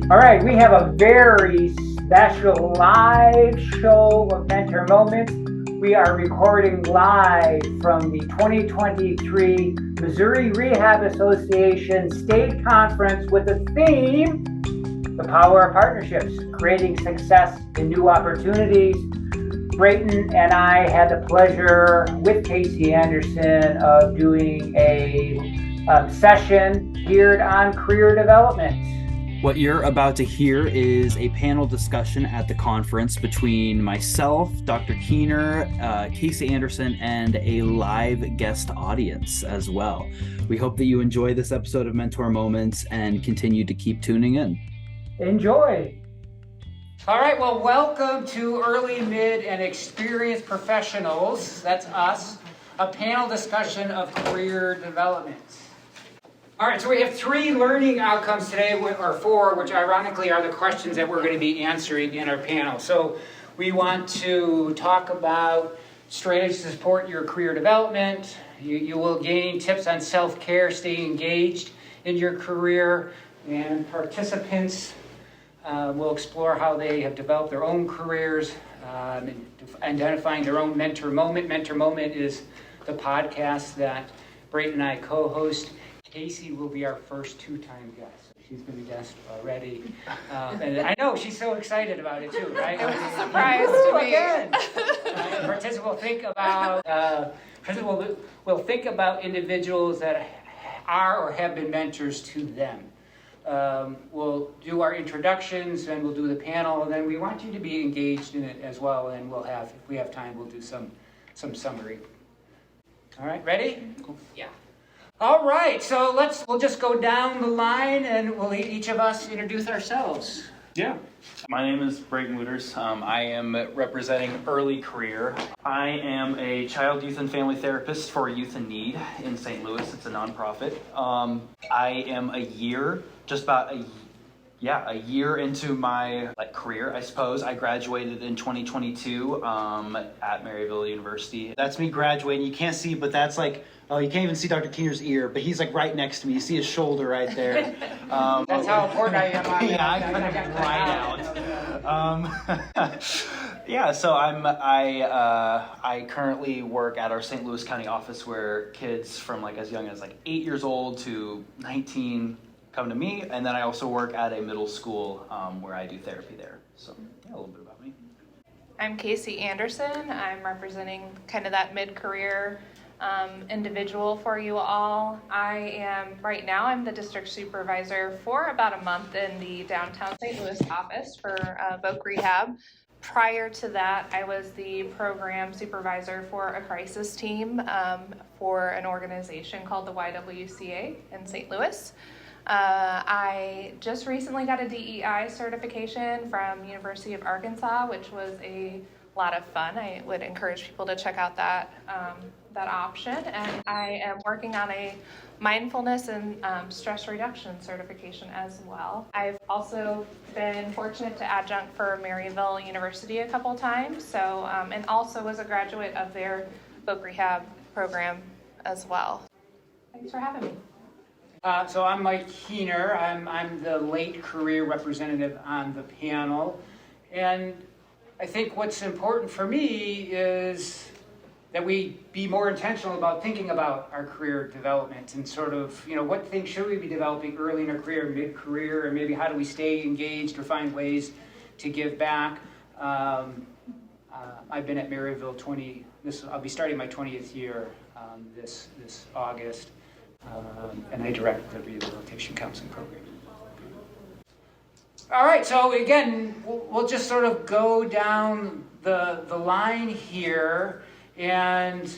All right, we have a very special live show of Mentor Moments. We are recording live from the 2023 Missouri Rehab Association State Conference with the theme, The Power of Partnerships, Creating Success in New Opportunities. Brayton and I had the pleasure with Casey Anderson of doing a session geared on career development. What you're about to hear is a panel discussion at the conference between myself, Dr. Kiener, Casey Anderson, and a live guest audience as well. We hope that you enjoy this episode of Mentor Moments and continue to keep tuning in. Enjoy. All right, well, welcome to Early, Mid, and Experienced Professionals, that's us, a panel discussion of career development. All right, so we have 3 learning outcomes today, or 4, which ironically are the questions that we're going to be answering in our panel. So we want to talk about strategies to support your career development. You will gain tips on self-care, staying engaged in your career, and participants will explore how they have developed their own careers, identifying their own mentor moment. Mentor Moment is the podcast that Brayton and I co-host. Casey will be our first 2-time guest. She's been a guest already. And I know she's so excited about it too, right? It was a surprise to me. Again. Participants will think about individuals that are or have been mentors to them. We'll do our introductions and we'll do the panel, and then we want you to be engaged in it as well, and we'll have, if we have time, we'll do some summary. All right, ready? Yeah. All right, so we'll just go down the line and we'll each of us introduce ourselves. Yeah. My name is Brayton Wooters. I am representing Early Career. I am a child, youth, and family therapist for Youth in Need in St. Louis. It's a nonprofit. I am just about a year into my career, I suppose. I graduated in 2022 at Maryville University. That's me graduating. You can't see, but that's oh, you can't even see Dr. Kiener's ear, but he's right next to me. You see his shoulder right there. That's how important I am. Yeah, I cut it right out. Yeah, so I currently work at our St. Louis County office where kids from as young as 8 years old to 19 come to me, and then I also work at a middle school where I do therapy there. So yeah, a little bit about me. I'm Casey Anderson. I'm representing kind of that mid-career individual for you all. I'm the district supervisor for about a month in the downtown St. Louis office for Voc Rehab. Prior to that, I was the program supervisor for a crisis team for an organization called the YWCA in St. Louis. I just recently got a DEI certification from University of Arkansas, which was a lot of fun. I would encourage people to check out that option. And I am working on a mindfulness and stress reduction certification as well. I've also been fortunate to adjunct for Maryville University a couple times, so and also was a graduate of their Voc Rehab program as well. Thanks for having me. So I'm Mike Kiener. I'm the late career representative on the panel. And I think what's important for me is that we be more intentional about thinking about our career development and sort of, what things should we be developing early in our career, mid-career, and maybe how do we stay engaged or find ways to give back. I've been at Maryville I'll be starting my 20th year this August. And I direct the rehabilitation counseling program. All right, so again, we'll just sort of go down the line here, and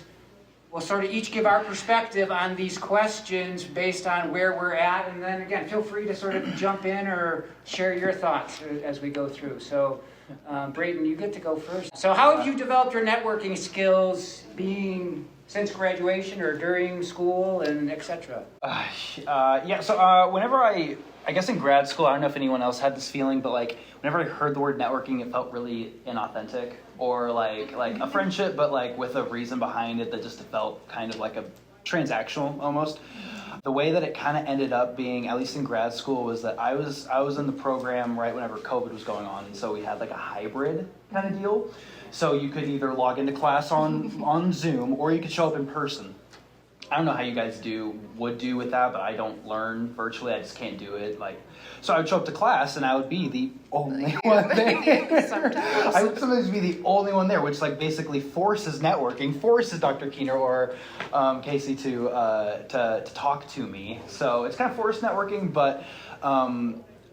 we'll sort of each give our perspective on these questions based on where we're at, and then again, feel free to sort of jump in or share your thoughts as we go through. So, Brayton, you get to go first. So how have you developed your networking skills since graduation or during school and etc.? So whenever I guess in grad school, I don't know if anyone else had this feeling, but whenever I heard the word networking, it felt really inauthentic, or like a friendship, but with a reason behind it that just felt kind of like a transactional almost. The way that it kind of ended up being, at least in grad school, was that I was in the program right whenever COVID was going on, and so we had like a hybrid kind of deal. So you could either log into class on Zoom, or you could show up in person. I don't know how you guys would do with that, but I don't learn virtually. I just can't do it. So I would show up to class, and I would be the only one there. Sometimes. I would sometimes be the only one there, which basically forces networking, forces Dr. Kiener or Casey to talk to me. So it's kind of forced networking, but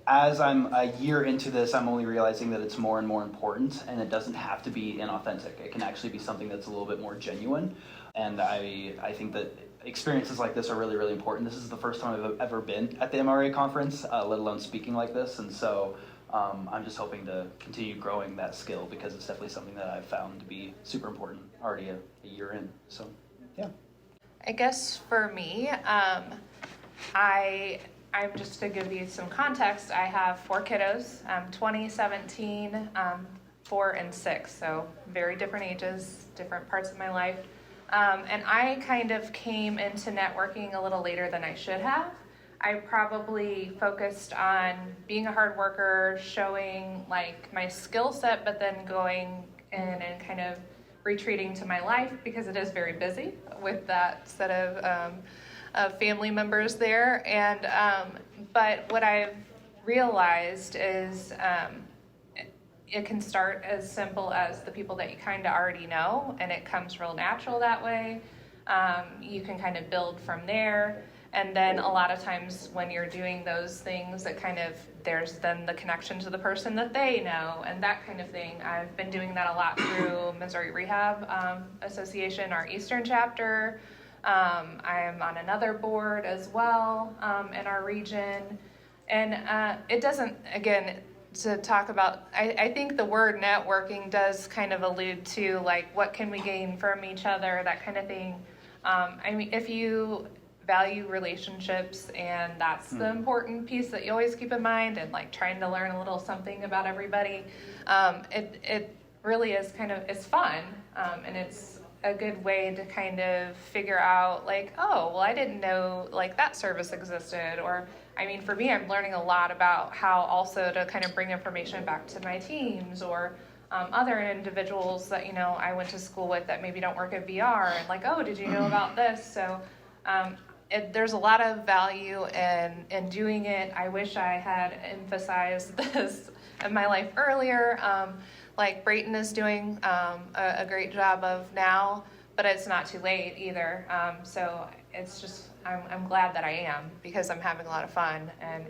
as I'm a year into this, I'm only realizing that it's more and more important, and it doesn't have to be inauthentic. It can actually be something that's a little bit more genuine, and I think that experiences like this are really, really important. This is the first time I've ever been at the MRA conference, let alone speaking like this, and so I'm just hoping to continue growing that skill, because it's definitely something that I've found to be super important already a year in. So, yeah. I guess for me, I'm just to give you some context, I have 4 kiddos, 20, 17, 4, and 6, so very different ages, different parts of my life. And I kind of came into networking a little later than I should have. I probably focused on being a hard worker, showing my skill set, but then going in and kind of retreating to my life, because it is very busy with that set of family members there. And but what I've realized is it can start as simple as the people that you kind of already know, and it comes real natural that way. You can kind of build from there. And then a lot of times when you're doing those things, it kind of, there's then the connection to the person that they know and that kind of thing. I've been doing that a lot through Missouri Rehab Association, our Eastern chapter. I am on another board as well in our region. And it doesn't, again, to talk about, I think the word networking does kind of allude to what can we gain from each other, that kind of thing. I mean, if you value relationships, and that's the important piece that you always keep in mind, and trying to learn a little something about everybody, it really is it's fun, and it's a good way to kind of figure out oh, well, I didn't know that service existed. Or I mean, for me, I'm learning a lot about how also to kind of bring information back to my teams, or other individuals that I went to school with that maybe don't work at VR, and oh, did you know about this? So there's a lot of value in doing it. I wish I had emphasized this in my life earlier, like Brayton is doing a great job of now, but it's not too late either. So it's just, I'm glad that I am, because I'm having a lot of fun, and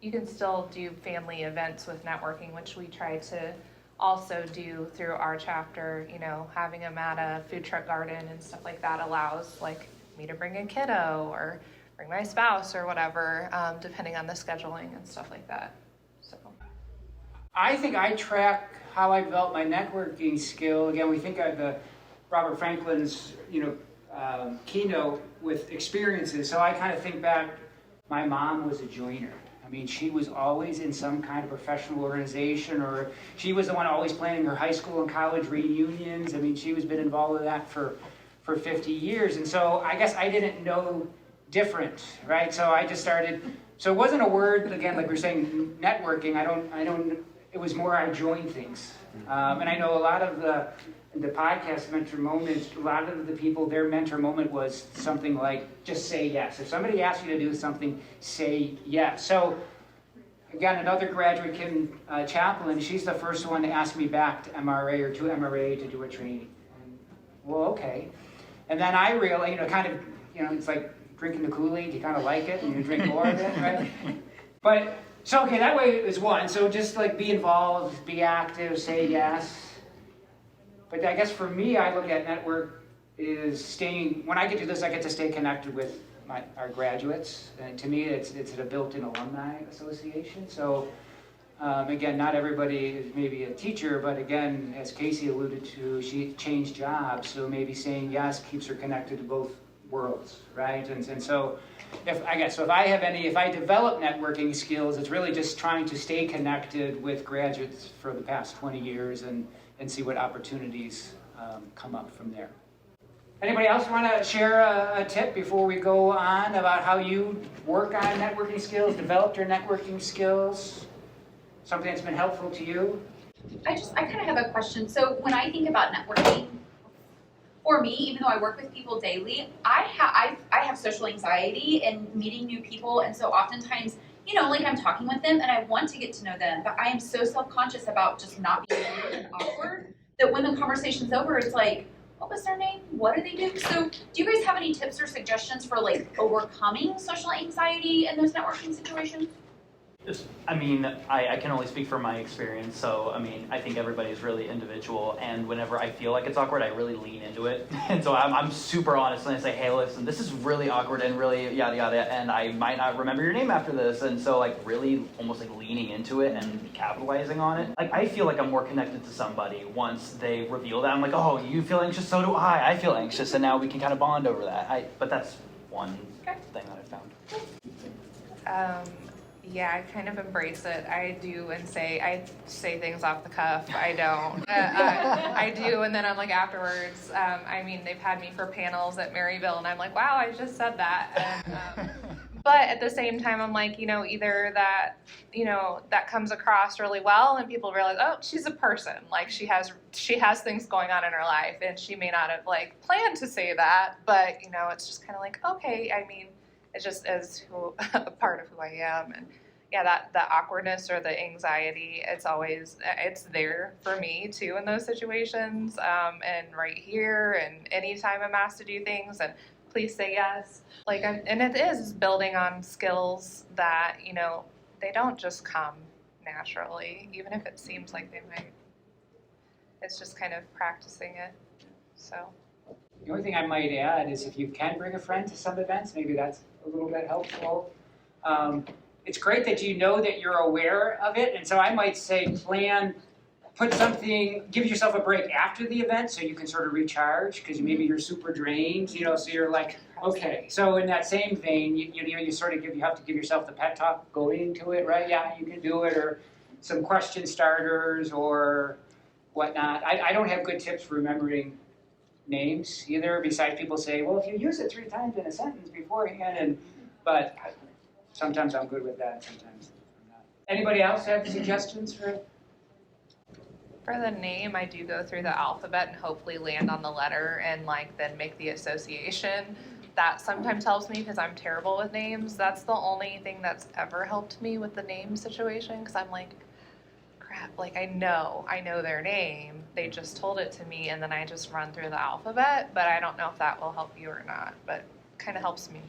you can still do family events with networking, which we try to also do through our chapter. Having them at a food truck garden and stuff like that allows me to bring a kiddo or bring my spouse or whatever, depending on the scheduling and stuff like that. So I think I track how I develop my networking skill. Again, we think of the Robert Franklin's, keynote with experiences. So I kind of think back, my mom was a joiner. I mean, she was always in some kind of professional organization, or she was the one always planning her high school and college reunions. I mean, she was been involved with that for 50 years. And so I guess I didn't know different, right? So I just started, so it wasn't a word, again, like we're saying, networking. It was more I joined things. And I know a lot of the podcast mentor moments, a lot of the people, their mentor moment was something like, just say yes. If somebody asks you to do something, say yes. So again, another graduate, Kim Chaplin, she's the first one to ask me back to MRA or to MRA to do a training. And, well, okay. And then I realized, it's like drinking the Kool-Aid, you kind of like it, and you drink more of it, right? But, so okay, that way is one. So just be involved, be active, say yes. But I guess for me, I look at network is staying, when I get to this, I get to stay connected with our graduates. And to me, it's a built-in alumni association. So again, not everybody is maybe a teacher, but again, as Casey alluded to, she changed jobs. So maybe saying yes keeps her connected to both worlds, right? And so if I develop networking skills, it's really just trying to stay connected with graduates for the past 20 years and see what opportunities come up from there. Anybody else want to share a tip before we go on about how you work on networking skills, developed your networking skills? Something that's been helpful to you? I kind of have a question. So when I think about networking, for me, even though I work with people daily, I have social anxiety and meeting new people, and so oftentimes, like I'm talking with them and I want to get to know them, but I am so self-conscious about just not being weird and awkward that when the conversation's over, it's like, what was their name? What do they do? So do you guys have any tips or suggestions for like overcoming social anxiety in those networking situations? I can only speak from my experience, so I think everybody's really individual, and whenever I feel like it's awkward, I really lean into it. And so I'm super honest and I say, hey, listen, this is really awkward and really yada yada, and I might not remember your name after this, and so like really almost like leaning into it and capitalizing on it. Like I feel like I'm more connected to somebody once they reveal that. I'm like, oh, you feel anxious, so do I feel anxious, and now we can kind of bond over that. But that's one thing that I found. Yeah, I kind of embrace it. I say things off the cuff. I don't. I do, and then I'm like afterwards. They've had me for panels at Maryville, and I'm like, wow, I just said that. And, but at the same time, I'm like, either that, that comes across really well, and people realize, oh, she's a person. Like she has things going on in her life, and she may not have like planned to say that, but it's just kind of like, okay. It just is a part of who I am, and yeah, that awkwardness or the anxiety, it's there for me too in those situations, and right here, and anytime I'm asked to do things, and please say yes. And it is building on skills that they don't just come naturally, even if it seems like they might. It's just kind of practicing it. So. The only thing I might add is if you can bring a friend to some events, maybe that's a little bit helpful. It's great that you know that you're aware of it, and so I might say give yourself a break after the event so you can sort of recharge, because maybe you're super drained, so you're like, okay. So in that same vein, you have to give yourself the pep talk going into it, right? Yeah, you can do it, or some question starters or whatnot. I don't have good tips for remembering names either, besides people say, well, if you use it 3 times in a sentence beforehand, but sometimes I'm good with that, sometimes I'm not. Anybody else have suggestions for? For the name, I do go through the alphabet and hopefully land on the letter and then make the association. That sometimes helps me because I'm terrible with names. That's the only thing that's ever helped me with the name situation, because I'm like, crap, I know their name. They just told it to me, and then I just run through the alphabet, but I don't know if that will help you or not, but it kind of helps me.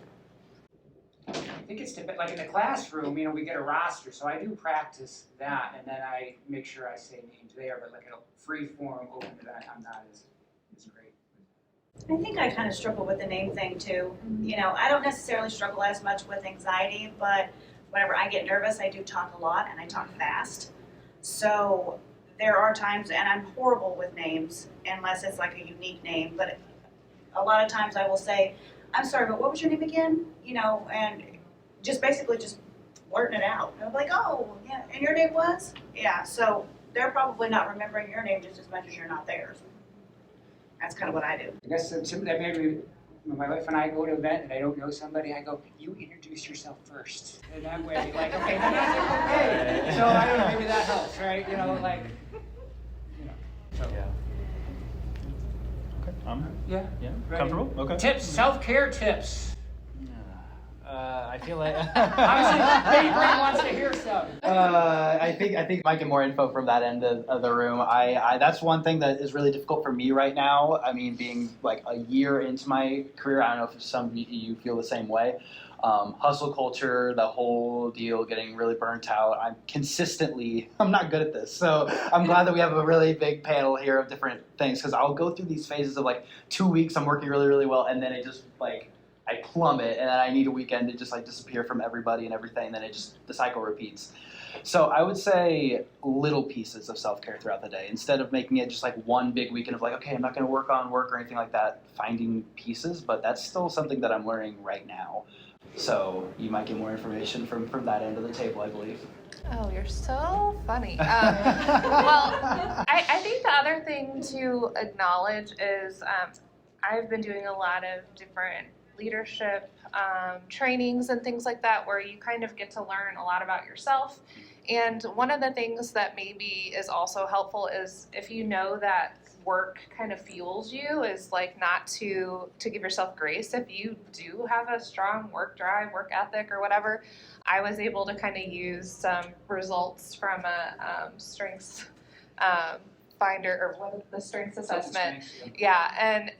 I think it's like in the classroom, we get a roster, so I do practice that, and then I make sure I say names there, but like in a free form open to that, I'm not as great. I think I kind of struggle with the name thing too. I don't necessarily struggle as much with anxiety, but whenever I get nervous, I do talk a lot and I talk fast. So there are times, and I'm horrible with names unless it's like a unique name, but a lot of times I will say, I'm sorry, but what was your name again? And just basically just blurting it out. And I'm like, oh, yeah, and your name was? Yeah, so they're probably not remembering your name just as much as you're not theirs. That's kind of what I do. I guess some that maybe my wife and I go to an event and I don't know somebody, I go, you introduce yourself first. And that way, okay, then okay. So I don't know, maybe that helps, right? So. Yeah. Okay. Yeah. Right. Comfortable? Okay. Tips, self-care tips. I feel like obviously Brayton wants to hear some. I think I get more info from that end of the room. I that's one thing that is really difficult for me right now. Being like a year into my career, I don't know if some of you feel the same way. Hustle culture, the whole deal, getting really burnt out. I'm not good at this. So I'm glad that we have a really big panel here of different things, because I'll go through these phases of 2 weeks I'm working really, really well, and then it just I plummet, and then I need a weekend to just disappear from everybody and everything, and then the cycle repeats. So I would say little pieces of self-care throughout the day. Instead of making it just one big weekend of okay, I'm not going to work on work or anything like that, finding pieces, but that's still something that I'm learning right now. So you might get more information from that end of the table, I believe. Oh, you're so funny. Well, I think the other thing to acknowledge is I've been doing a lot of different leadership trainings and things like that where you kind of get to learn a lot about yourself. And one of the things that maybe is also helpful is if you know that work kind of fuels you, is like not to give yourself grace if you do have a strong work drive, work ethic or whatever. I was able to kind of use some results from a strengths finder, or what is the strengths assessment. Yeah, and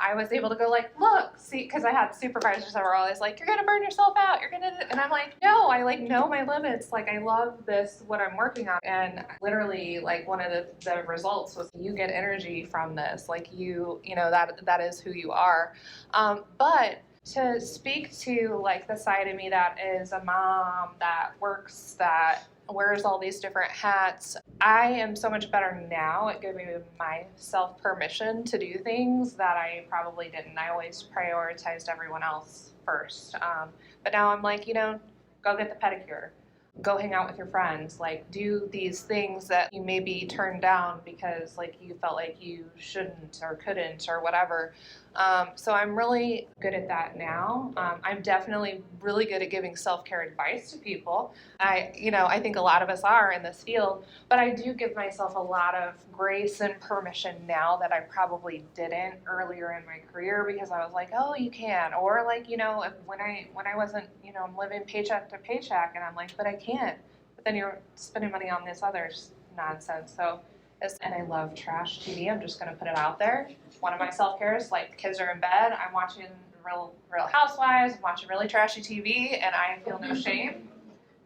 I was able to go like, look, see, because I had supervisors that were always like, you're gonna burn yourself out, you're gonna, and I'm like, no, I like know my limits, like I love this, what I'm working on. And literally like one of the results was you get energy from this, like you know, that is who you are. But to speak to like the side of me that is a mom that works, that wears all these different hats, I am so much better now at giving myself permission to do things that I probably didn't. I always prioritized everyone else first. But now I'm like, you know, go get the pedicure, go hang out with your friends, like do these things that you maybe turned down because like you felt like you shouldn't or couldn't or whatever. So I'm really good at that now. I'm definitely really good at giving self-care advice to people. I think a lot of us are in this field, but I do give myself a lot of grace and permission now that I probably didn't earlier in my career, because I was like, oh, you can, or like, you know, when I wasn't, you know, I'm living paycheck to paycheck and I'm like, but I can't. But then you're spending money on this other nonsense. So, and I love trash TV. I'm just going to put it out there. One of my self-cares, like kids are in bed, I'm watching Real Housewives, I'm watching really trashy TV, and I feel no shame.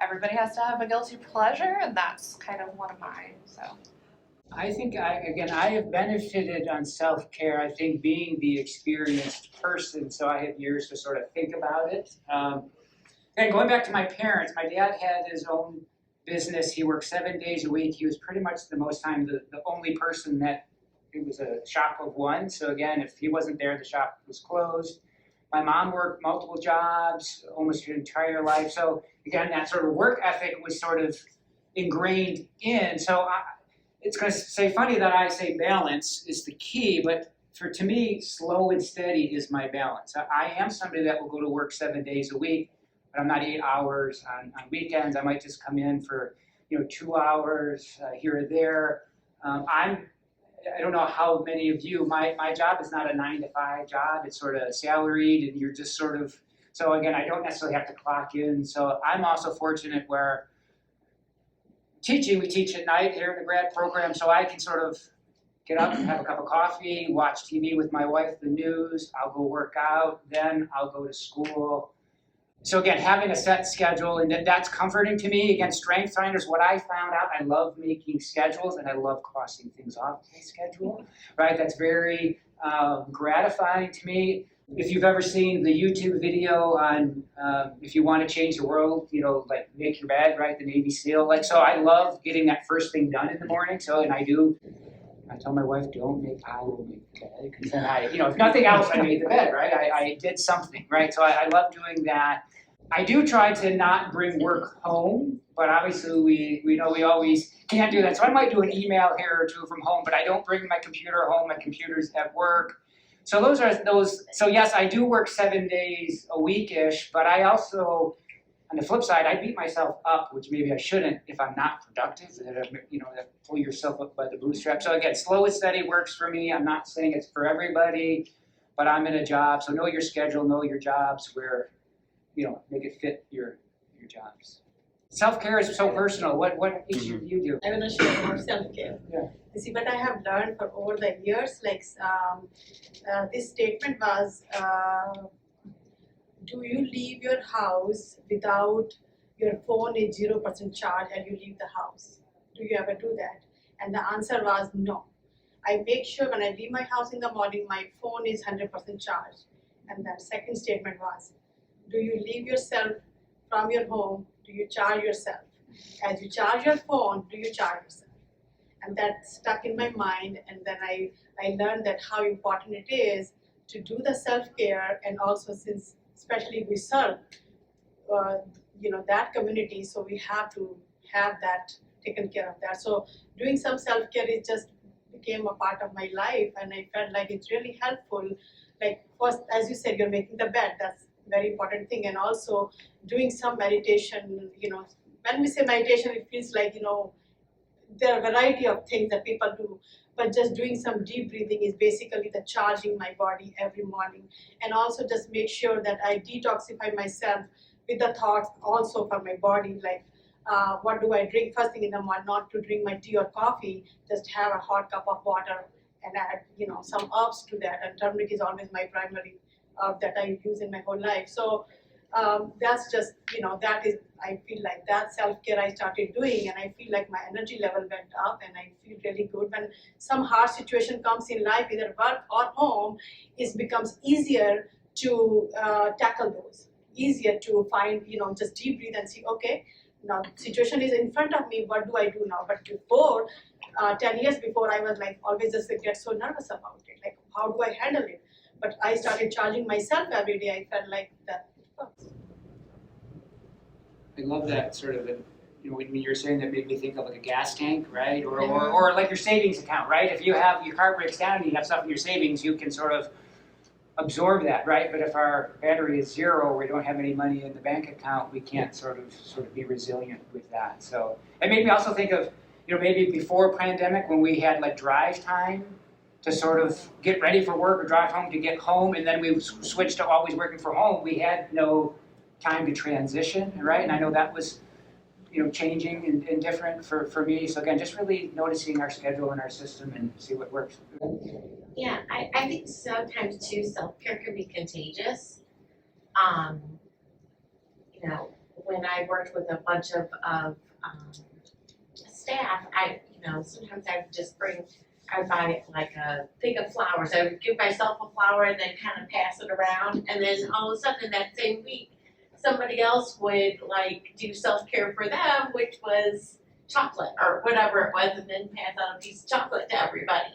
Everybody has to have a guilty pleasure, and that's kind of one of mine. So, I think I have benefited on self-care. I think being the experienced person, so I have years to sort of think about it. And going back to my parents, my dad had his own business. He worked 7 days a week. He was pretty much the most time the only person that, it was a shop of one. So again, if he wasn't there, the shop was closed. My mom worked multiple jobs almost her entire life. So again, that sort of work ethic was sort of ingrained in. So it's going to say funny that I say balance is the key, but to me, slow and steady is my balance. I am somebody that will go to work 7 days a week, but I'm not 8 hours on weekends. I might just come in for 2 hours here or there. I don't know how many of you, my job is not a 9-to-5 job. It's sort of salaried, and you're just sort of, so again, I don't necessarily have to clock in. So I'm also fortunate where teaching, we teach at night here in the grad program, so I can sort of get up and have a cup of coffee, watch TV with my wife, the news, I'll go work out, then I'll go to school. So again, having a set schedule, and that's comforting to me. Again, strength finders, what I found out, I love making schedules and I love crossing things off my schedule, right? That's very gratifying to me. If you've ever seen the YouTube video on if you want to change the world, like make your bed, right? The Navy SEAL, so I love getting that first thing done in the morning. So, and I tell my wife, I will make the bed, because then if nothing else, I made the bed, right? I did something, right? So I love doing that. I do try to not bring work home, but obviously we know we always can't do that. So I might do an email here or two from home, but I don't bring my computer home. My computer's at work. So so yes, I do work 7 days a week-ish, but I also, on the flip side, I beat myself up, which maybe I shouldn't if I'm not productive, that pull yourself up by the bootstraps. So again, slow and steady works for me. I'm not saying it's for everybody, but I'm in a job. So know your schedule, know your jobs where, make it fit your jobs. Self-care is so personal. What each of you do? I want to share about self-care. Yeah. You see, what I have learned for over the years, this statement was, do you leave your house without your phone is 0% charge and you leave the house? Do you ever do that? And the answer was no. I make sure when I leave my house in the morning, my phone is 100% charged. And the second statement was, do you leave yourself from your home? Do you charge yourself? As you charge your phone, do you charge yourself? And that stuck in my mind, and then I learned that how important it is to do the self-care, and also since especially we serve that community, so we have to have that taken care of that. So doing some self-care is just became a part of my life, and I felt like it's really helpful like first, as you said, you're making the bed. That's a very important thing. And also doing some meditation, when we say meditation, it feels like, there are a variety of things that people do, but just doing some deep breathing is basically the charging my body every morning. And also just make sure that I detoxify myself with the thoughts also for my body, like what do I drink first thing in the morning, not to drink my tea or coffee, just have a hot cup of water and add, some herbs to that. And turmeric is always my primary herb that I use in my whole life. So that's just, that is, I feel like that self-care I started doing, and I feel like my energy level went up and I feel really good. When some hard situation comes in life, either work or home, it becomes easier to tackle those, easier to find, just deep breathe and see, okay, now the situation is in front of me, what do I do now? But before, 10 years before, I was like always just get so nervous about it, like how do I handle it? But I started charging myself every day. I felt like that. I love that sort of, when you're saying that, made me think of like a gas tank, right? Or like your savings account, right? If you have, your car breaks down and you have stuff in your savings, you can sort of absorb that, right? But if our battery is zero, or we don't have any money in the bank account, we can't sort of be resilient with that. So it made me also think of, maybe before pandemic when we had like drive time to sort of get ready for work or drive home to get home, and then we switched to always working from home. We had no time to transition, right? And I know that was, changing and different for me. So again, just really noticing our schedule and our system and see what works. Yeah, I think sometimes too, self-care can be contagious. When I worked with a bunch of staff, sometimes I would just I would buy like a thing of flowers. I would give myself a flower and then kind of pass it around. And then all of a sudden that same week, somebody else would like do self-care for them, which was chocolate or whatever it was, and then pass out a piece of chocolate to everybody.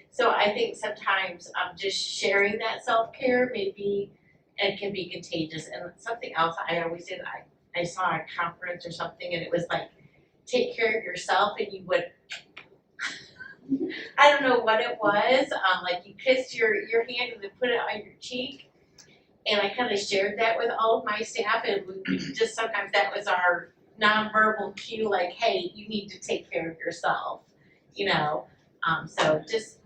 So I think sometimes just sharing that self-care maybe it can be contagious. And something else I always did, I saw a conference or something, and it was like, take care of yourself, and you would, I don't know what it was, like you kissed your hand and then put it on your cheek. And I kind of shared that with all of my staff, and we just sometimes that was our nonverbal cue, like, hey, you need to take care of yourself, so just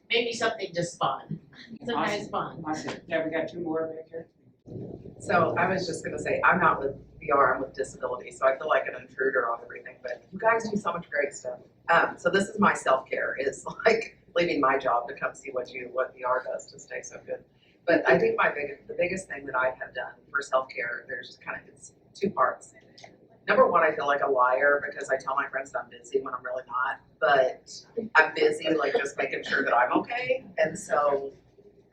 maybe something just fun. Sometimes fun. Awesome. Yeah, we got two more back here. So I was just gonna say, I'm not with VR, I'm with disability, so I feel like an intruder on everything, but you guys do so much great stuff. So this is my self-care, is like leaving my job to come see what VR does to stay so good. But I think the biggest thing that I have done for self-care, it's two parts. Number one, I feel like a liar because I tell my friends that I'm busy when I'm really not, but I'm busy like just making sure that I'm okay. And so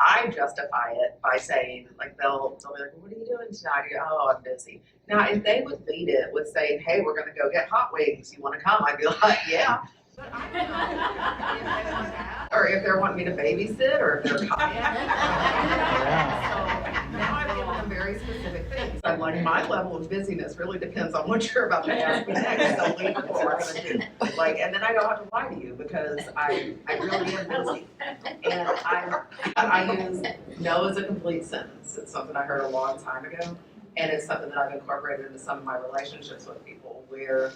I justify it by saying, like, they'll be like, what are you doing tonight? I go, oh, I'm busy. Now, if they would lead it with saying, hey, we're gonna go get hot wings, you wanna come? I'd be like, yeah. But I don't know or if they're wanting me to babysit, or if they're So now I've given them very specific things. I'm like, my level of busyness really depends on what you're about to ask me next. So leave it what we're gonna do. Like, and then I don't have to lie to you because I really am busy. And I use no as a complete sentence. It's something I heard a long time ago, and it's something that I've incorporated into some of my relationships with people where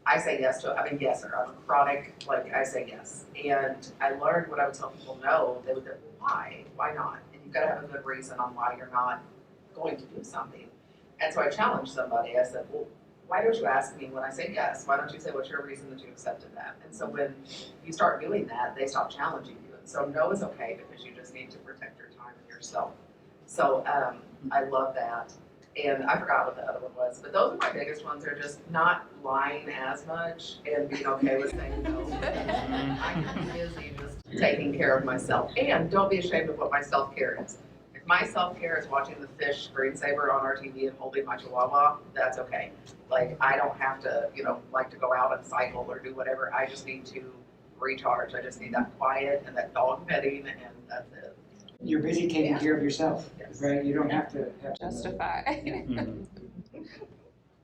I say yes to it. I'm a yeser. I'm a chronic, I say yes. And I learned when I would tell people no, they would go, why? Why not? And you've got to have a good reason on why you're not going to do something. And so I challenged somebody. I said, well, why don't you ask me when I say yes? Why don't you say what's your reason that you accepted that? And so when you start doing that, they stop challenging you. And so no is okay because you just need to protect your time and yourself. So I love that. And I forgot what the other one was, but those are my biggest ones. Are just not lying as much and being okay with saying no. I can be busy just taking care of myself. And don't be ashamed of what my self-care is. If my self-care is watching the fish screensaver on our TV and holding my chihuahua, that's okay. Like, I don't have to, like to go out and cycle or do whatever. I just need to recharge. I just need that quiet and that dog petting, and that's it. You're busy taking care of yourself, right? You don't have to Justify.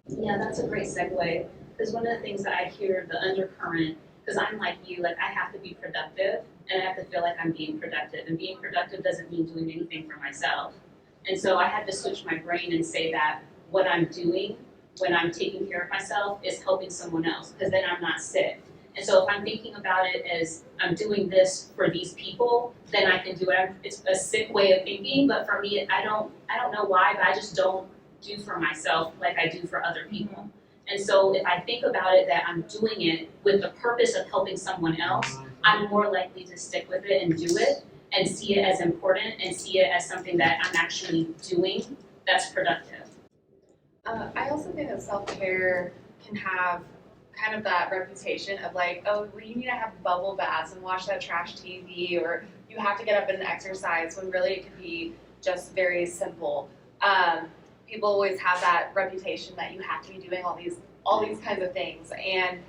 Yeah, that's a great segue. Because one of the things that I hear, the undercurrent, because I'm like you, like I have to be productive. and I have to feel like I'm being productive. And being productive doesn't mean doing anything for myself. And so I had to switch my brain and say that what I'm doing when I'm taking care of myself is helping someone else, because then I'm not sick. And so if I'm thinking about it as I'm doing this for these people, then I can do it. It's a sick way of thinking, but for me, I don't know why, but I just don't do for myself like I do for other people. And so if I think about it that I'm doing it with the purpose of helping someone else, I'm more likely to stick with it and do it and see it as important and see it as something that I'm actually doing that's productive. I also think that self-care can have kind of that reputation of like, oh, well, you need to have bubble baths and watch that trash TV, or you have to get up and exercise, when really it could be just very simple. People always have that reputation that you have to be doing all these kinds of things. And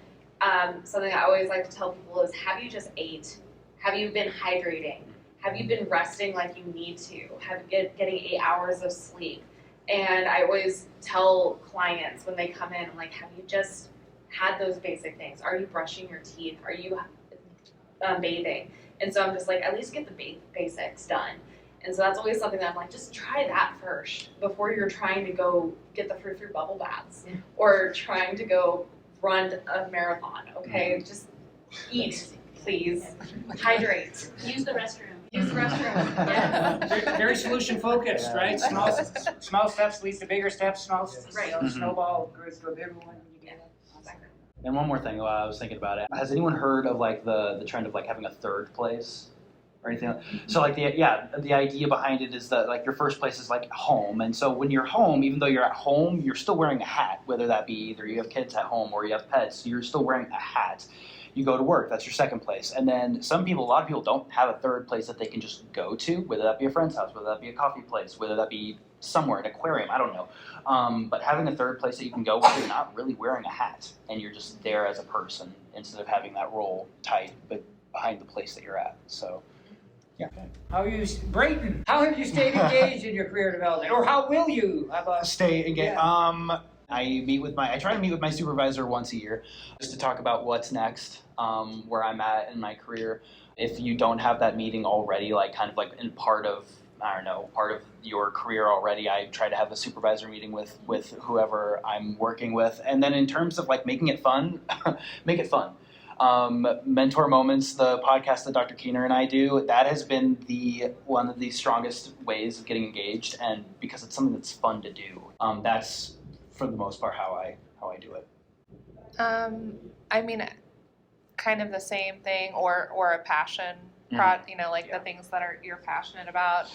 something I always like to tell people is, have you just ate? Have you been hydrating? Have you been resting like you need to? Have you getting 8 hours of sleep? And I always tell clients when they come in, I'm like, have you just had those basic things? Are you brushing your teeth? Are you bathing? And so I'm just like, at least get the basics done. And so that's always something that I'm like, just try that first before you're trying to go get the frou-frou bubble baths or trying to go run a marathon, okay? Just eat, please. Hydrate. Use the restroom. Use the restroom. Yeah. Very solution focused, right? Small steps leads to bigger steps. Snowball grows to a bigger one. And one more thing while I was thinking about it. Has anyone heard of like the trend of like having a third place or anything? So like the idea behind it is that like your first place is like home. And so when you're home, even though you're at home, you're still wearing a hat, whether that be either you have kids at home or you have pets, you're still wearing a hat. You go to work, that's your second place. And then a lot of people don't have a third place that they can just go to, whether that be a friend's house, whether that be a coffee place, whether that be somewhere, an aquarium, I don't know. But having a third place that you can go where you're not really wearing a hat and you're just there as a person instead of having that role tied but behind the place that you're at. So, yeah. Brayton, how have you stayed engaged in your career development? Or how will you? Stay engaged. Yeah. I try to meet with my supervisor once a year just to talk about what's next, where I'm at in my career. If you don't have that meeting already, like kind of like in part of your career already, I try to have a supervisor meeting with whoever I'm working with. And then in terms of like making it fun, make it fun. Mentor Moments, the podcast that Dr. Kiener and I do, that has been one of the strongest ways of getting engaged, and because it's something that's fun to do. That's for the most part how I do it. I mean, kind of the same thing, or a passion. The things that you're passionate about.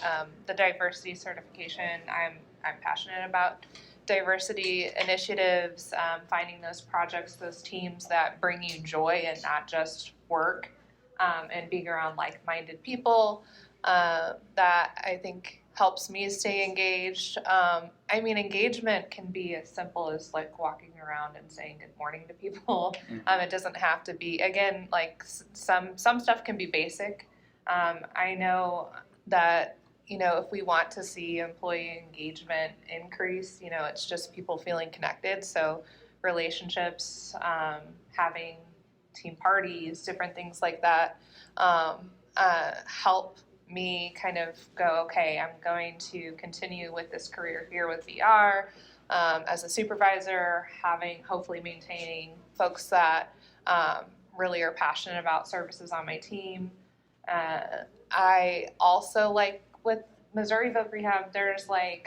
The diversity certification, I'm passionate about diversity initiatives, finding those projects, those teams that bring you joy and not just work, and being around like-minded people. That I think helps me stay engaged. Engagement can be as simple as like walking around and saying good morning to people. It doesn't have to be, again, like some stuff can be basic. I know that, if we want to see employee engagement increase, it's just people feeling connected. So relationships, having team parties, different things like that, help me kind of go, okay, I'm going to continue with this career here with VR, as a supervisor, hopefully maintaining folks that really are passionate about services on my team. I also with Missouri Voc Rehab, there's a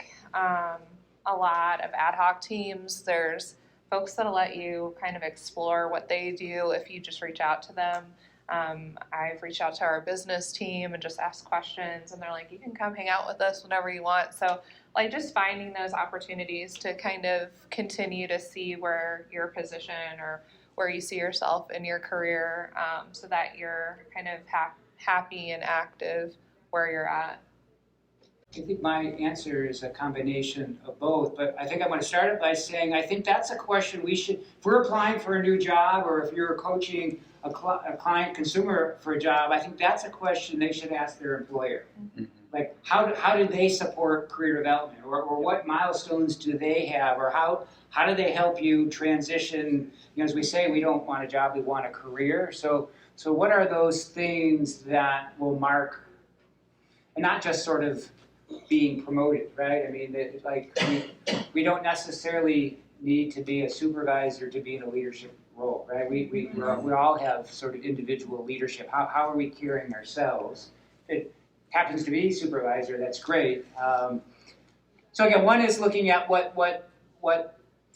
lot of ad hoc teams. There's folks that'll let you kind of explore what they do if you just reach out to them. I've reached out to our business team and just asked questions, and they're like, you can come hang out with us whenever you want. So just finding those opportunities to kind of continue to see where your position or where you see yourself in your career, so that you're kind of happy and active where you're at. I think my answer is a combination of both, but I think I'm going to start it by saying I think that's a question if we're applying for a new job, or if you're coaching a client consumer for a job, I think that's a question they should ask their employer. Mm-hmm. Like, how do they support career development, or what milestones do they have, or how do they help you transition? As we say, we don't want a job, we want a career. So So what are those things that will mark, and not just sort of being promoted, right? I mean, we don't necessarily need to be a supervisor to be in a leadership role, right? We all have sort of individual leadership. How are we carrying ourselves? It happens to be supervisor, that's great. So again, one is looking at what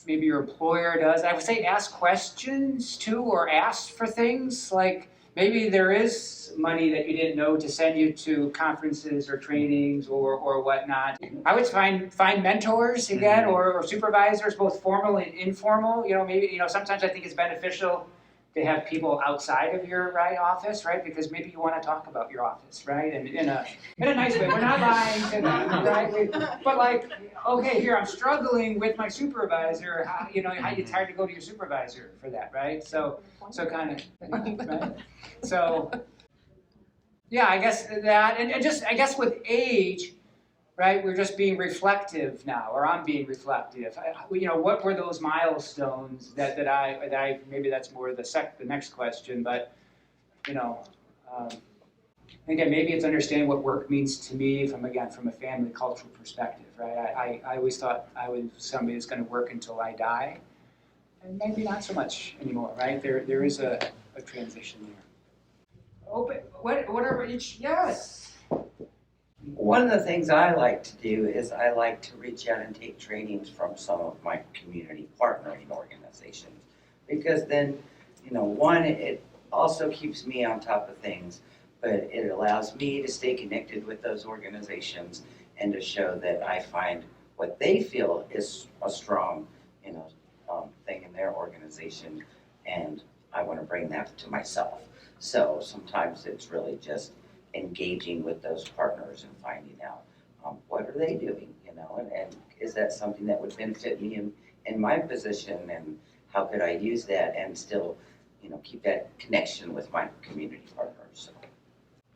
maybe your employer does. I would say ask questions too, or ask for things like maybe there is money that you didn't know to send you to conferences or trainings or whatnot. I would find mentors again, or supervisors, both formal and informal. Maybe sometimes I think it's beneficial to have people outside of your office, right? Because maybe you want to talk about your office, right? And in a nice way. We're not lying to them, right? But like, okay, here I'm struggling with my supervisor. How it's hard to go to your supervisor for that, right? So kind of, right? So yeah, I guess that, and just I guess with age, right? We're just being reflective now, or I'm being reflective. What were those milestones that I maybe that's more the next question, but again, maybe it's understanding what work means to me from a family cultural perspective, right? I always thought I was somebody that's going to work until I die, and maybe not so much anymore, right? There is a transition there. Open. Whatever each. Yes. One of the things I like to do is I like to reach out and take trainings from some of my community partnering organizations, because then, one, it also keeps me on top of things, but it allows me to stay connected with those organizations and to show that I find what they feel is a strong, thing in their organization, and I want to bring that to myself. So sometimes it's really just engaging with those partners and finding out what are they doing, and is that something that would benefit me in my position, and how could I use that and still, keep that connection with my community partners. So.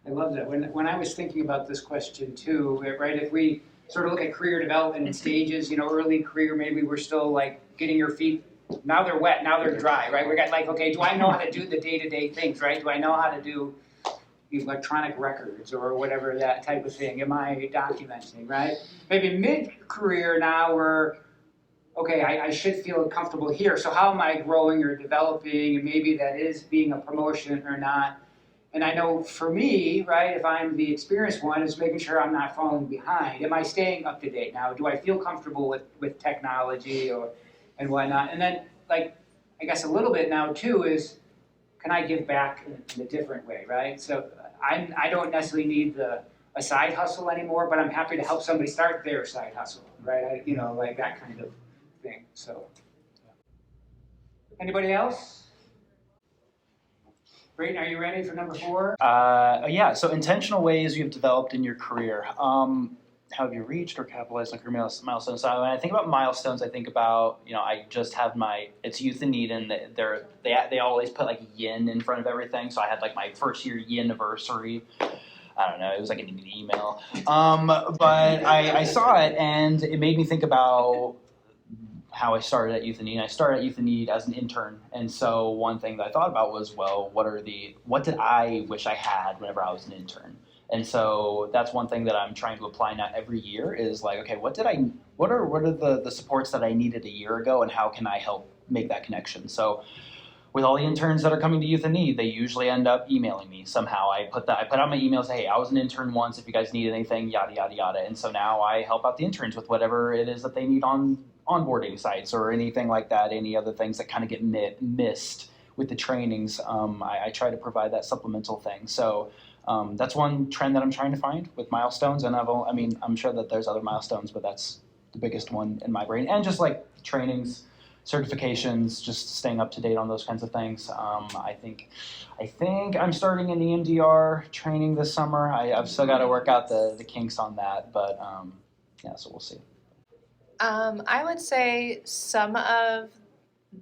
I love that. When I was thinking about this question too, right? If we sort of look at career development in stages, early career, maybe we're still like getting your feet. Now they're wet, now they're dry, right? We got like, okay, do I know how to do the day-to-day things, right? Do I know how to do electronic records or whatever, that type of thing? Am I documenting, right? Maybe mid-career now we're, okay, I should feel comfortable here. So how am I growing or developing? And maybe that is being a promotion or not. And I know for me, right, if I'm the experienced one, is making sure I'm not falling behind. Am I staying up to date now? Do I feel comfortable with technology and whatnot? And then, like, I guess a little bit now too is, can I give back in a different way, right? So I don't necessarily need a side hustle anymore, but I'm happy to help somebody start their side hustle, right? Like that kind of thing. So, anybody else? Brayton, are you ready for number 4? Yeah, so intentional ways you've developed in your career. How have you reached or capitalized on career milestones? So when I think about milestones, I think about, I just have it's Youth in Need, and they always put like yin in front of everything. So I had like my first year yin-iversary. I don't know, it was like an email. But I saw it, and it made me think about how I started at Youth in Need. I started at Youth in Need as an intern, and so one thing that I thought about was, well, what did I wish I had whenever I was an intern? And so that's one thing that I'm trying to apply now every year is like, okay, what are the supports that I needed a year ago, and how can I help make that connection? So with all the interns that are coming to Youth in Need, they usually end up emailing me somehow. I put out my emails, hey, I was an intern once, if you guys need anything, yada, yada, yada. And so now I help out the interns with whatever it is that they need on onboarding sites or anything like that, any other things that kind of get missed with the trainings. I try to provide that supplemental thing. So that's one trend that I'm trying to find with milestones. And I'm sure that there's other milestones, but that's the biggest one in my brain. And just like trainings, certifications, just staying up to date on those kinds of things. I think I'm starting an EMDR training this summer. I've still got to work out the kinks on that, but so we'll see. I would say some of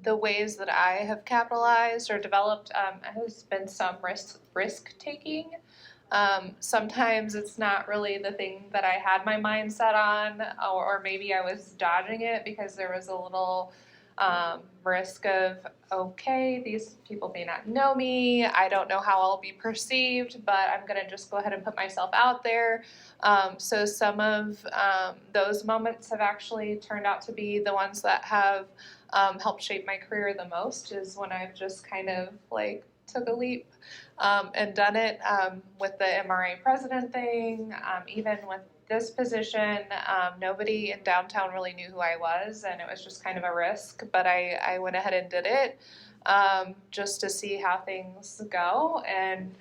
the ways that I have capitalized or developed has been some risk taking. Sometimes it's not really the thing that I had my mind set on, or maybe I was dodging it because there was a little risk of, okay, these people may not know me, I don't know how I'll be perceived, but I'm going to just go ahead and put myself out there. So some of those moments have actually turned out to be the ones that have helped shape my career the most, is when I've just kind of like took a leap and done it with the MRA president thing, even with this position. Nobody in downtown really knew who I was, and it was just kind of a risk, but I went ahead and did it just to see how things go. And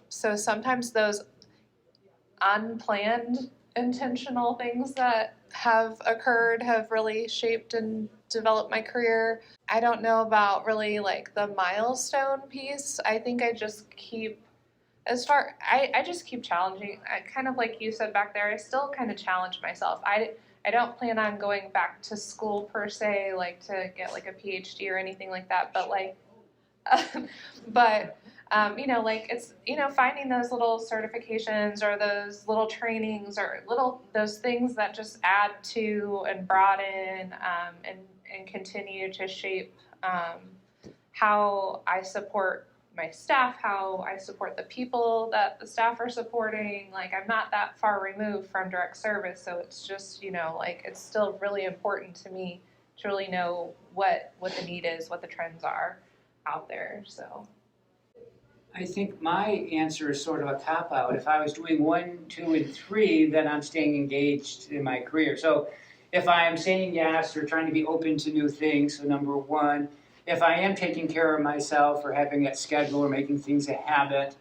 so sometimes those unplanned intentional things that have occurred have really shaped and developed my career. I don't know about really like the milestone piece. I think I just keep I just keep challenging. I kind of like you said back there, I still kind of challenge myself. I don't plan on going back to school per se, like to get like a PhD or anything like that, but like you know, like it's, you know, finding those little certifications or those little trainings or those things that just add to and broaden and continue to shape how I support my staff, how I support the people that the staff are supporting. Like, I'm not that far removed from direct service, so it's just, you know, like it's still really important to me to really know what the need is, what the trends are out there. So I think my answer is sort of a cop-out. If I was doing 1, 2, and 3, then I'm staying engaged in my career. So if I am saying yes or trying to be open to new things, so number 1, if I am taking care of myself or having that schedule or making things a habit,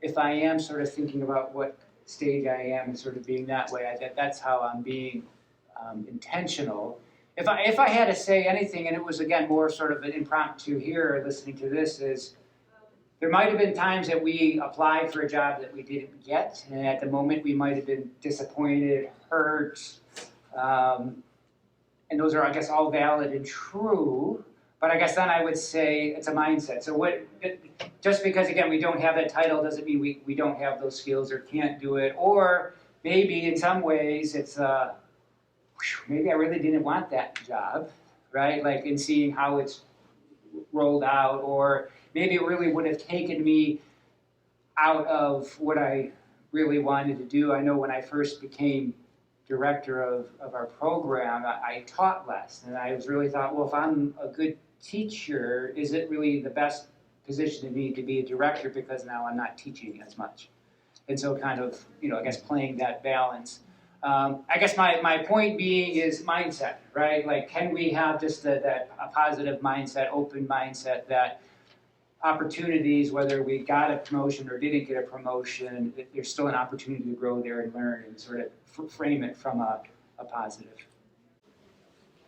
if I am sort of thinking about what stage I am and sort of being that way, that's how I'm being intentional. If I had to say anything, and it was again more sort of an impromptu here listening to this, is there might have been times that we applied for a job that we didn't get, and at the moment we might have been disappointed, hurt, and those are, I guess, all valid and true, but I guess then I would say it's a mindset. So just because, again, we don't have that title doesn't mean we don't have those skills or can't do it, or maybe in some ways it's, maybe I really didn't want that job, right? Like in seeing how it's rolled out, or maybe it really would have taken me out of what I really wanted to do. I know when I first became director of our program, I taught less, and I was really thought, well, if I'm a good teacher, is it really the best position to me to be a director, because now I'm not teaching as much? And so kind of, you know, I guess playing that balance. I guess my point being is mindset, right? Like, can we have just a positive mindset, open mindset, that opportunities, whether we got a promotion or didn't get a promotion, there's still an opportunity to grow there and learn, and sort of frame it from a positive.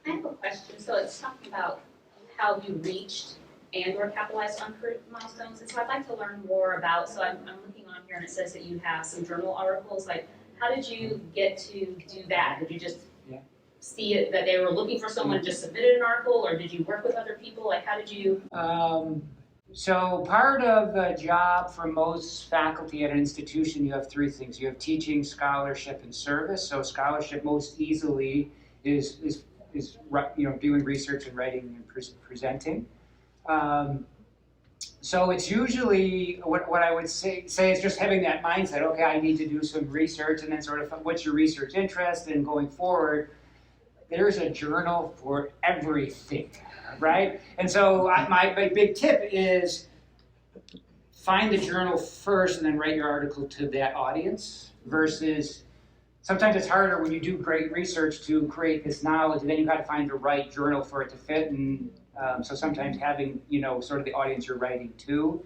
I have a question. So it's talking about how you reached and or capitalized on career milestones. And so I'd like to learn more about, so I'm looking on here and it says that you have some journal articles. Like, how did you get to do that? Did you just see it that they were looking for someone and just submitted an article, or did you work with other people? Like, how did you? So part of the job for most faculty at an institution, you have 3 things. You have teaching, scholarship, and service. So scholarship most easily is you know, doing research and writing and presenting. So it's usually what I would say is just having that mindset. Okay, I need to do some research, and then sort of what's your research interest, and going forward, there's a journal for everything, right? And so my big tip is find the journal first and then write your article to that audience, versus sometimes it's harder when you do great research to create this knowledge, and then you've got to find the right journal for it to fit. And so sometimes having, you know, sort of the audience you're writing to.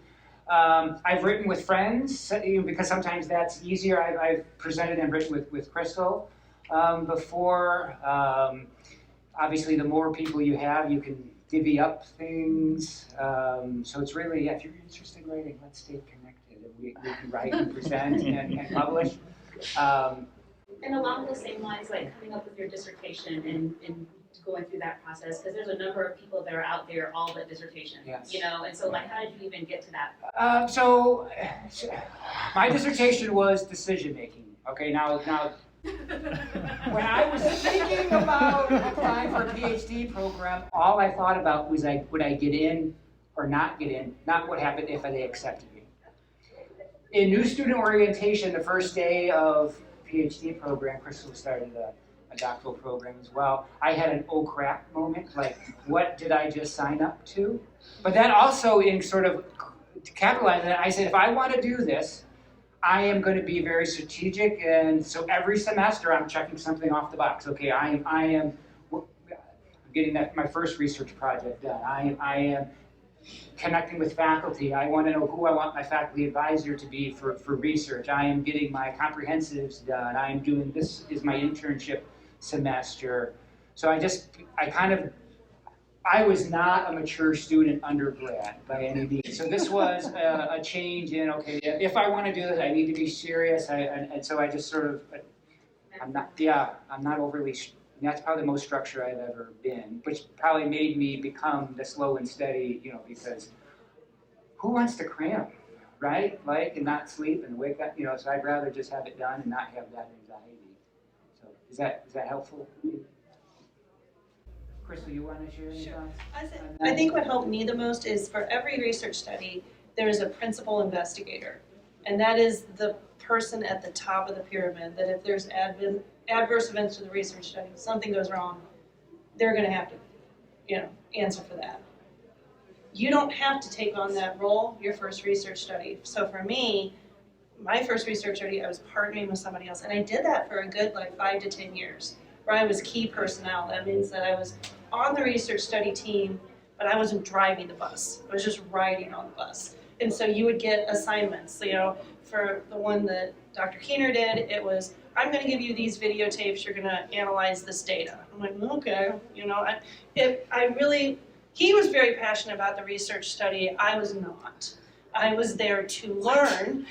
I've written with friends, because sometimes that's easier. I've presented and written with Crystal before. Obviously, the more people you have, you can divvy up things. So it's really, if you're interested in writing, let's stay connected. And we can write and present and publish. And along those same lines, like coming up with your dissertation and going through that process, because there's a number of people that are out there all but dissertation, you know, and so like, how did you even get to that? So my dissertation was decision making. Okay, now When I was thinking about applying for a PhD program, all I thought about was would I get in or not get in, not what happened if they accepted me. In new student orientation, the first day of PhD program, Crystal started a doctoral program as well. I had an oh crap moment, like what did I just sign up to? But then also in sort of capitalizing that, I said if I want to do this, I am going to be very strategic, and so every semester I'm checking something off the box. Okay, I am getting my first research project done. I am connecting with faculty. I want to know who I want my faculty advisor to be for research. I am getting my comprehensives done. I am doing, this is my internship semester. So I was not a mature student undergrad by any means. So this was a change in, okay, if I want to do this, I need to be serious. And so I just sort of, I'm not overly, that's probably the most structured I've ever been, which probably made me become the slow and steady, because who wants to cram, right? Like, and not sleep and wake up, so I'd rather just have it done and not have that anxiety. So is that helpful? Crystal, you want to share any thoughts? I think what helped me the most is for every research study, there is a principal investigator. And that is the person at the top of the pyramid, that if there's adverse events to the research study, something goes wrong, they're going to have to, answer for that. You don't have to take on that role your first research study. So for me, my first research study, I was partnering with somebody else. And I did that for a good 5 to 10 years, where I was key personnel. That means that I was on the research study team, but I wasn't driving the bus. I was just riding on the bus. And so you would get assignments. For the one that Dr. Kiener did, it was, I'm going to give you these videotapes. You're going to analyze this data. I'm like, okay. He was very passionate about the research study. I was not. I was there to learn.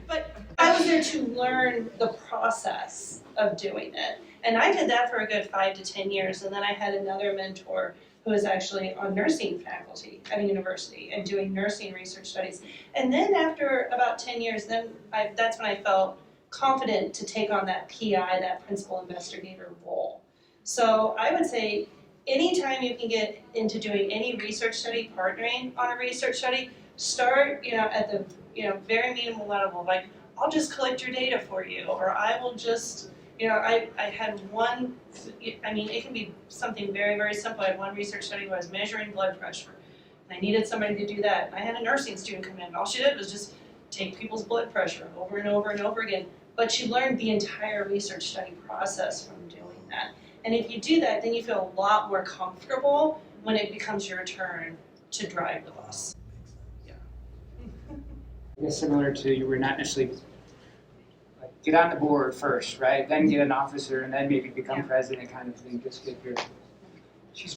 But I was there to learn the process of doing it. And I did that for a good 5 to 10 years. And then I had another mentor who was actually on nursing faculty at a university and doing nursing research studies. And then after about 10 years, that's when I felt confident to take on that PI, that principal investigator role. So I would say anytime you can get into doing any research study, partnering on a research study, start at the very minimal level, like I'll just collect your data for you, or I will just, I had one, it can be something very, very simple. I had one research study where I was measuring blood pressure, and I needed somebody to do that. I had a nursing student come in, and all she did was just take people's blood pressure over and over and over again, but she learned the entire research study process from doing that. And if you do that, then you feel a lot more comfortable when it becomes your turn to drive the bus. I guess similar to, you were not necessarily get on the board first, right? Then get an officer, and then maybe become president, kind of thing. Just get your.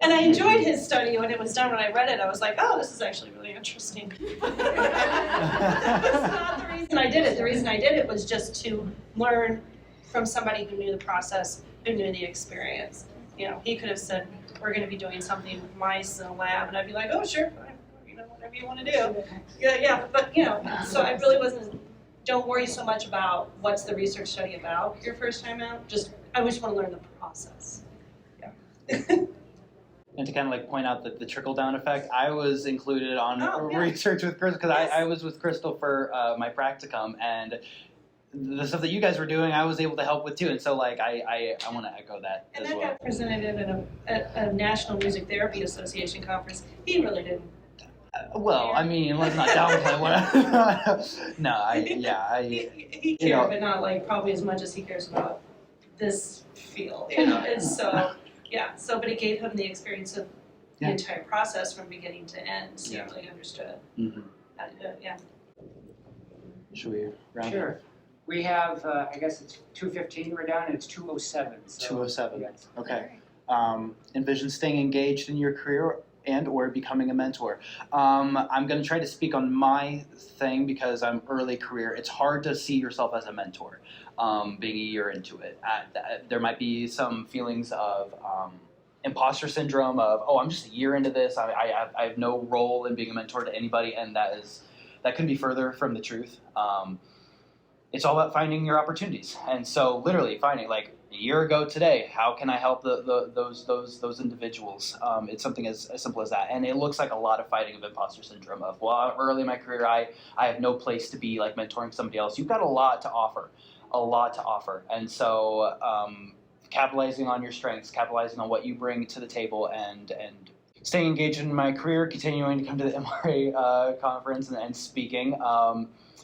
And I enjoyed his study when it was done. When I read it, I was like, "Oh, this is actually really interesting." That was not the reason I did it. The reason I did it was just to learn from somebody who knew the process, who knew the experience. He could have said, "We're going to be doing something with mice in a lab," and I'd be like, "Oh, sure, fine. Whatever you want to do." Yeah. But so I really wasn't. Don't worry so much about what's the research study about your first time out. I just want to learn the process. Yeah. And to kind of point out the trickle down effect, I was included on research with Crystal because I was with Crystal for my practicum, and the stuff that you guys were doing, I was able to help with too. And so I want to echo that and as well. And that got presented at a National Music Therapy Association conference. He really didn't. Let's not downplay what. He cared, but not probably as much as he cares about this field. It's so. Yeah, but it gave him the experience of the entire process from beginning to end, so he really understood how to do it, Should we round? Sure. We have, I guess it's 2:15 we're down, and it's 2:07. So 2:07, yes. Okay. Envision staying engaged in your career and or becoming a mentor. I'm going to try to speak on my thing because I'm early career. It's hard to see yourself as a mentor. Being a year into it. There might be some feelings of imposter syndrome of, I'm just a year into this. I have no role in being a mentor to anybody, and that is that couldn't be further from the truth. It's all about finding your opportunities. And so literally finding, like, a year ago today, how can I help those individuals? It's something as simple as that. And it looks like a lot of fighting of imposter syndrome of, well, early in my career, I have no place to be like mentoring somebody else. You've got a lot to offer. And so capitalizing on your strengths, capitalizing on what you bring to the table, and staying engaged in my career, continuing to come to the MRA conference and speaking.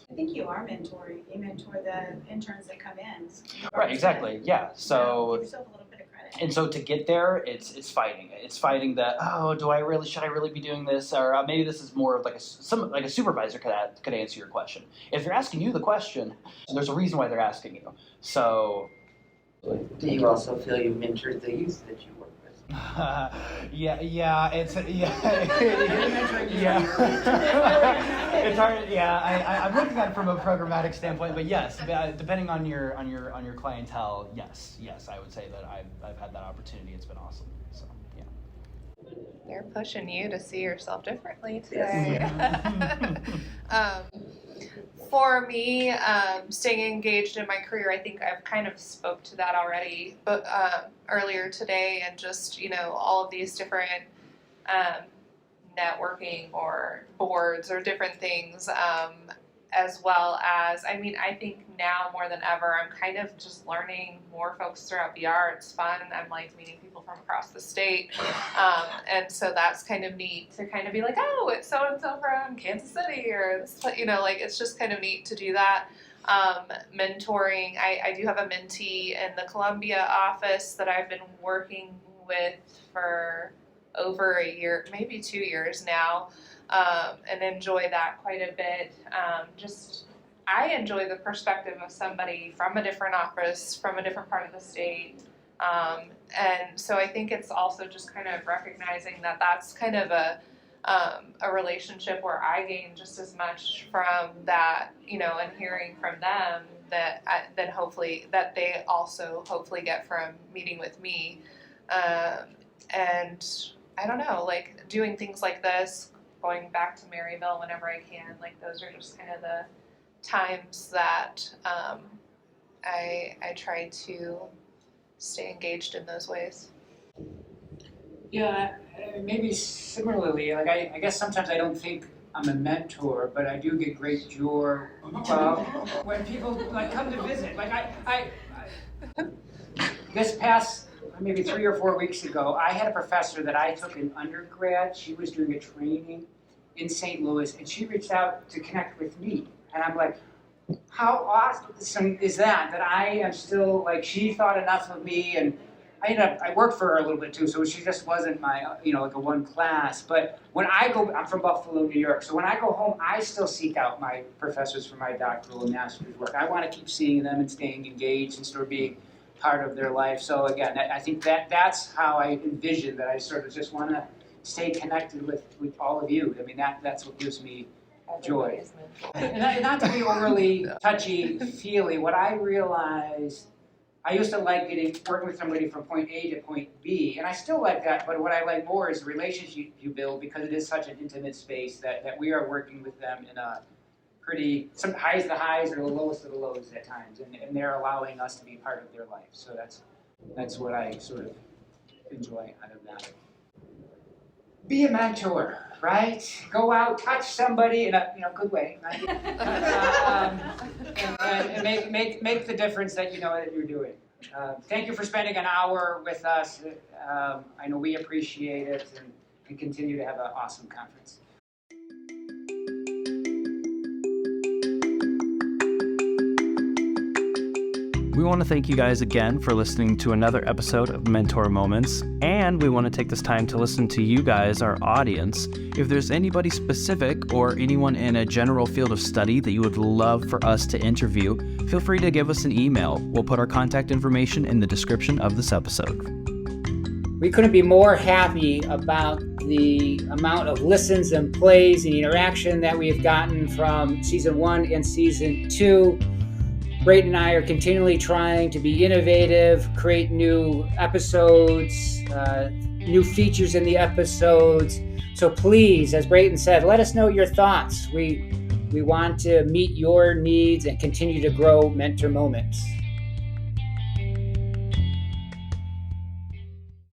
I think you are mentoring. You mentor the interns that come in. Right, exactly. Yeah. So give yourself a little bit of credit. And so to get there, it's fighting. It's fighting that, oh, should I really be doing this? Or maybe this is more of like a supervisor could answer your question. If they're asking you the question, there's a reason why they're asking you. So. Do you also feel you mentored the youth that you work with? It's hard. Yeah, I'm looking at it from a programmatic standpoint, but yes, depending on your clientele, yes, I would say that I've had that opportunity. It's been awesome. So yeah. They're pushing you to see yourself differently today. For me, staying engaged in my career, I think I've kind of spoke to that already, but earlier today, and just, all of these different networking or boards or different things, as well as, I think now more than ever, I'm kind of just learning more folks throughout BR. It's fun. I'm like meeting people from across the state. And so that's kind of neat to kind of be like, oh, it's so-and-so from Kansas City, or this, it's just kind of neat to do that. Mentoring, I do have a mentee in the Columbia office that I've been working with for over a year, maybe 2 years now. And enjoy that quite a bit. I enjoy the perspective of somebody from a different office, from a different part of the state. And so I think it's also just kind of recognizing that that's kind of a relationship where I gain just as much from that, and hearing from them then hopefully that they also hopefully get from meeting with me. And I don't know, like doing things like this, going back to Maryville whenever I can, like those are just kind of the times that I try to stay engaged in those ways. Yeah, maybe similarly, like I guess sometimes I don't think I'm a mentor, but I do get great joy when people like come to visit. Like I this past maybe 3 or 4 weeks ago, I had a professor that I took in undergrad. She was doing a training in St. Louis, and she reached out to connect with me. And I'm like, how awesome is that I am still, like, she thought enough of me, and I worked for her a little bit too, so she just wasn't my, like a one class. But when I go, I'm from Buffalo, New York, so when I go home, I still seek out my professors for my doctoral and master's work. I want to keep seeing them and staying engaged and sort of being part of their life. So again, I think that's how I envision that I sort of just want to stay connected with all of you. I mean, that's what gives me joy. And not to be overly touchy-feely, what I realized, I used to like working with somebody from point A to point B, and I still like that, but what I like more is the relationship you build, because it is such an intimate space that we are working with them in a pretty, some highs of the highs or the lowest of the lows at times, and they're allowing us to be part of their life. So that's what I sort of enjoy out of that. Be a mentor, right? Go out, touch somebody in a good way, right? and make the difference that that you're doing. Thank you for spending an hour with us. I know we appreciate it, and continue to have an awesome conference. We want to thank you guys again for listening to another episode of Mentor Moments, and we want to take this time to listen to you guys, our audience. If there's anybody specific or anyone in a general field of study that you would love for us to interview, feel free to give us an email. We'll put our contact information in the description of this episode. We couldn't be more happy about the amount of listens and plays and interaction that we've gotten from Season 1 and Season 2. Brayton and I are continually trying to be innovative, create new episodes, new features in the episodes. So please, as Brayton said, let us know your thoughts. We We want to meet your needs and continue to grow Mentor Moments.